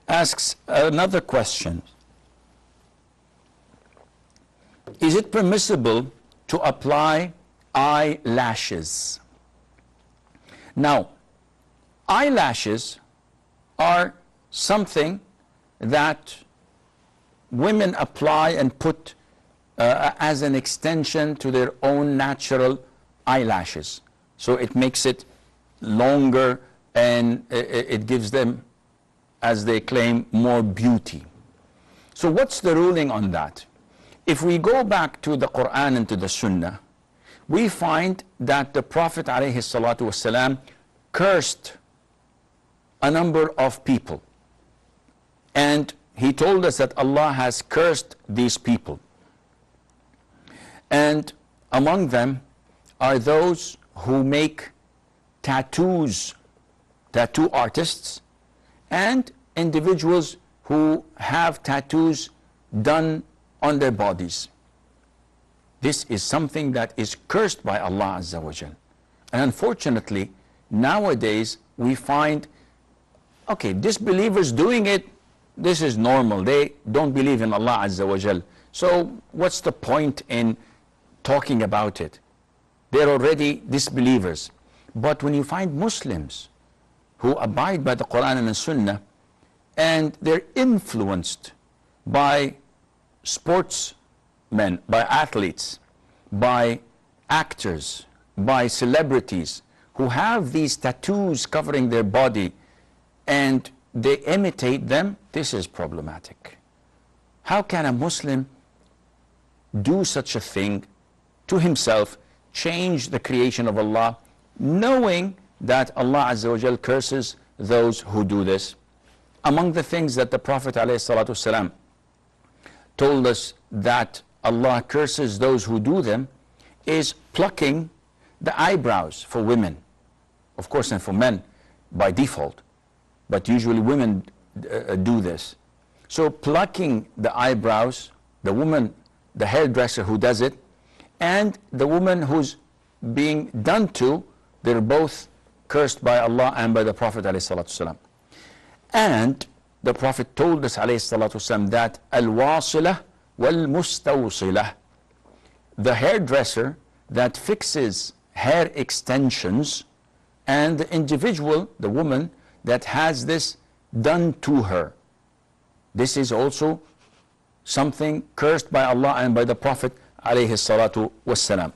asks another question. Is it permissible to apply eyelashes? Now, eyelashes are something that women apply and put as an extension to their own natural eyelashes. So it makes it longer and it gives them, as they claim, more beauty. So what's the ruling on that? If we go back to the Quran and to the Sunnah, we find that the Prophet ﷺ cursed a number of people. And he told us that Allah has cursed these people. And among them are those who make tattoos, tattoo artists, and individuals who have tattoos done on their bodies. This is something that is cursed by Allah Azza wa Jal. And unfortunately, nowadays we find, okay, disbelievers doing it, this is normal. They don't believe in Allah Azza wa Jal. So what's the point in talking about it? They're already disbelievers. But when you find Muslims who abide by the Quran and the Sunnah, and they're influenced by sportsmen, by athletes, by actors, by celebrities who have these tattoos covering their body, and they imitate them, this is problematic. How can a Muslim do such a thing to himself, change the creation of Allah, knowing that Allah Azza wa Jal curses those who do this? Among the things that the Prophet ﷺ told us that Allah curses those who do them is plucking the eyebrows for women. Of course, and for men by default, but usually women do this. So plucking the eyebrows, the woman, the hairdresser who does it, and the woman who's being done to, they're both cursed by Allah and by the Prophet ﷺ. And the Prophet told us ﷺ that al-wasilah wal-mustawsilah, the hairdresser that fixes hair extensions, and the individual, the woman, that has this done to her. This is also something cursed by Allah and by the Prophet ﷺ.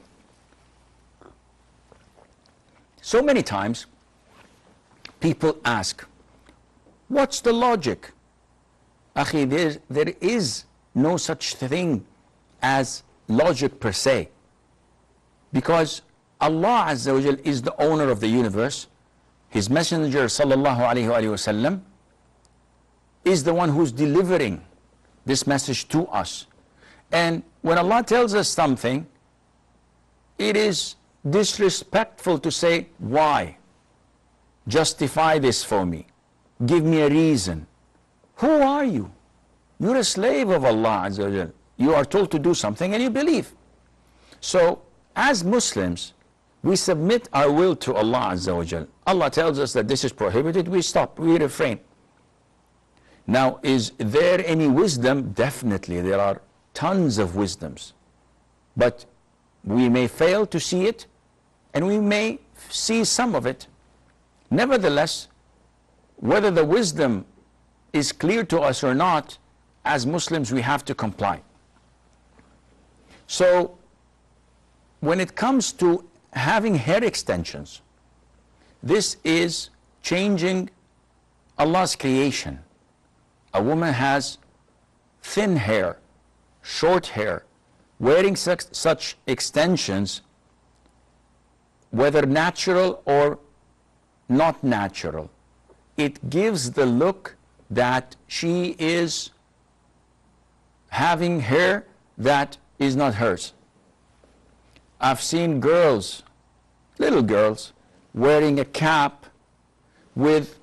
So many times people ask, what's the logic? Akhi, there is no such thing as logic per se, because Allah Azza wa Jal is the owner of the universe. His Messenger sallallahu alayhi wa sallam is the one who's delivering this message to us. And when Allah tells us something, it is disrespectful to say, why? Justify this for me. Give me a reason. Who are you? You're a slave of Allah Azza wa Jal. You are told to do something and you believe. So, as Muslims, we submit our will to Allah Azza wa Jal. Allah tells us that this is prohibited, we stop, we refrain. Now, is there any wisdom? Definitely, there are tons of wisdoms. But we may fail to see it, and we may see some of it. Nevertheless, whether the wisdom is clear to us or not, as Muslims we have to comply. So, when it comes to having hair extensions, this is changing Allah's creation. A woman has thin hair, short hair, wearing such extensions, whether natural or not natural, it gives the look that she is having hair that is not hers. I've seen girls, little girls, wearing a cap with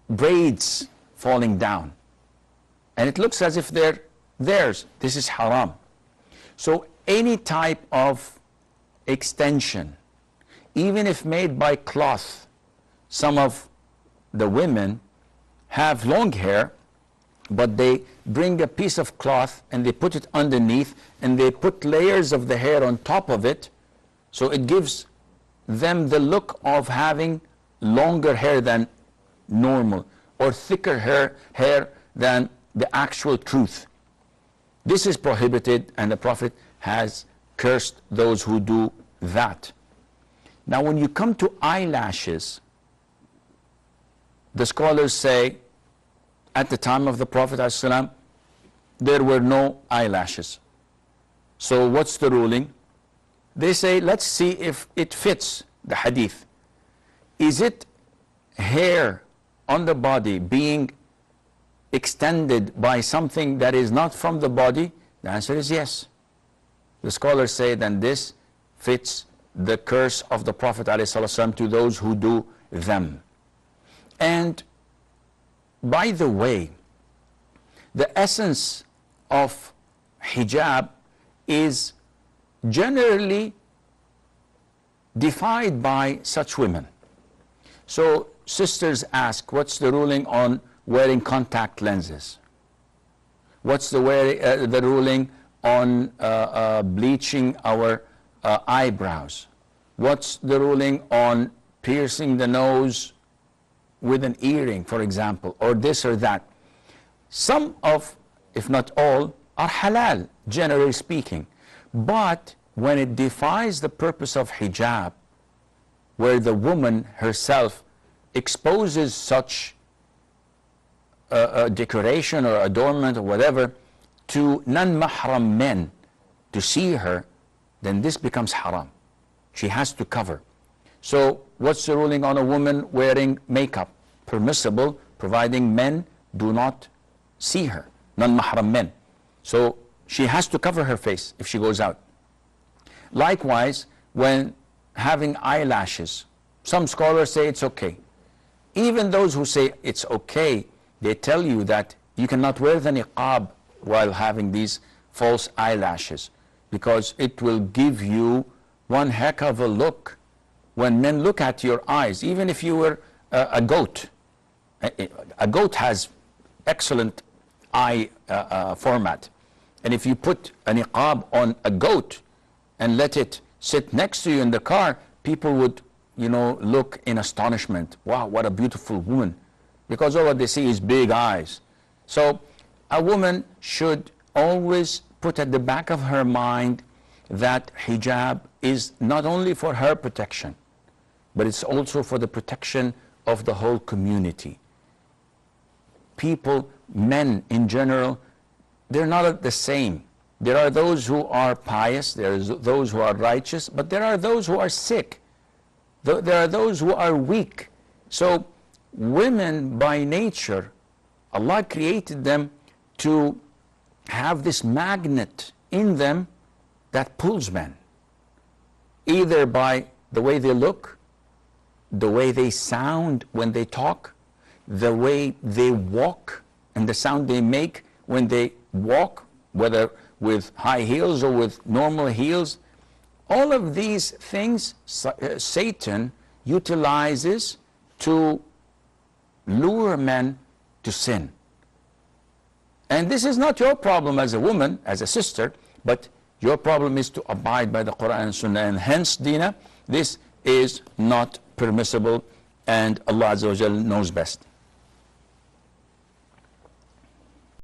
braids falling down. And it looks as if they're theirs. This is haram. So any type of extension, even if made by cloth, some of the women have long hair, but they bring a piece of cloth and they put it underneath and they put layers of the hair on top of it, so it gives them the look of having longer hair than normal or thicker hair than the actual truth. This is prohibited, and the Prophet has cursed those who do that. Now when you come to eyelashes, the scholars say at the time of the Prophet ﷺ, there were no eyelashes. So what's the ruling? They say, let's see if it fits the hadith. Is it hair on the body being extended by something that is not from the body? The answer is yes. The scholars say then this fits the curse of the Prophet ﷺ to those who do them. And by the way, the essence of hijab is generally defied by such women. So sisters ask, what's the ruling on wearing contact lenses? What's the ruling on bleaching our eyebrows? What's the ruling on piercing the nose with an earring, for example, or this or that? Some of, if not all, are halal, generally speaking. But when it defies the purpose of hijab, where the woman herself exposes such decoration or adornment or whatever to non-mahram men to see her, then this becomes haram. She has to cover. So what's the ruling on a woman wearing makeup? Permissible, providing men do not see her, non-mahram men. So she has to cover her face if she goes out. Likewise, when having eyelashes, some scholars say it's okay. Even those who say it's okay, they tell you that you cannot wear the niqab while having these false eyelashes, because it will give you one heck of a look when men look at your eyes. Even if you were a goat. A goat has excellent eye format. And if you put a niqab on a goat and let it sit next to you in the car, people would, look in astonishment. Wow, what a beautiful woman. Because all what they see is big eyes. So a woman should always put at the back of her mind that hijab is not only for her protection, but it's also for the protection of the whole community. People, men in general, they're not the same. There are those who are pious, there are those who are righteous, but there are those who are sick. There are those who are weak. So women by nature, Allah created them to have this magnet in them that pulls men, either by the way they look, the way they sound when they talk, the way they walk, and the sound they make when they walk, whether with high heels or with normal heels. All of these things Satan utilizes to lure men to sin. And this is not your problem as a woman, as a sister, but your problem is to abide by the Quran and Sunnah. And hence, Dina, this is not permissible, and Allah Azza wa Jal knows best.